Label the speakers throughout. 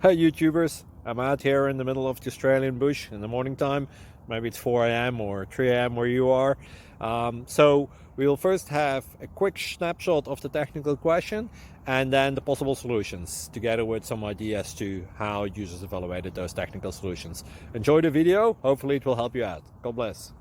Speaker 1: Hi YouTubers, I'm out here in the middle of the Australian bush in the morning time. Maybe it's 4 a.m. or 3 a.m. where you are. So we'll first have a quick snapshot of the technical question and then the possible solutions, together with some ideas to how users evaluated those technical solutions. Enjoy the video, hopefully it will help you out. God bless.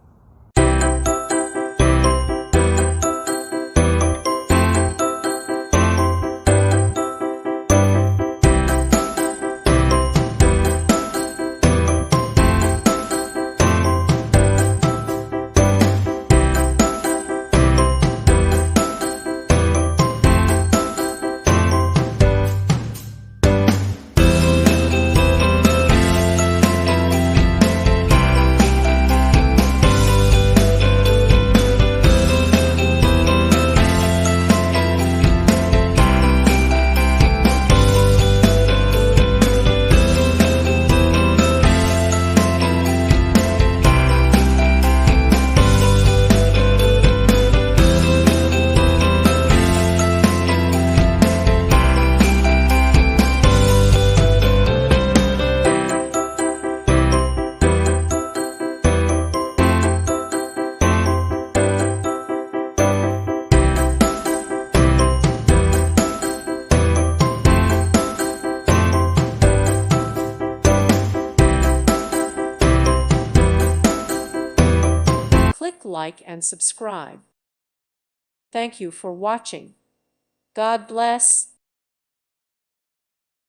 Speaker 2: Click like and subscribe. Thank you for watching. God bless.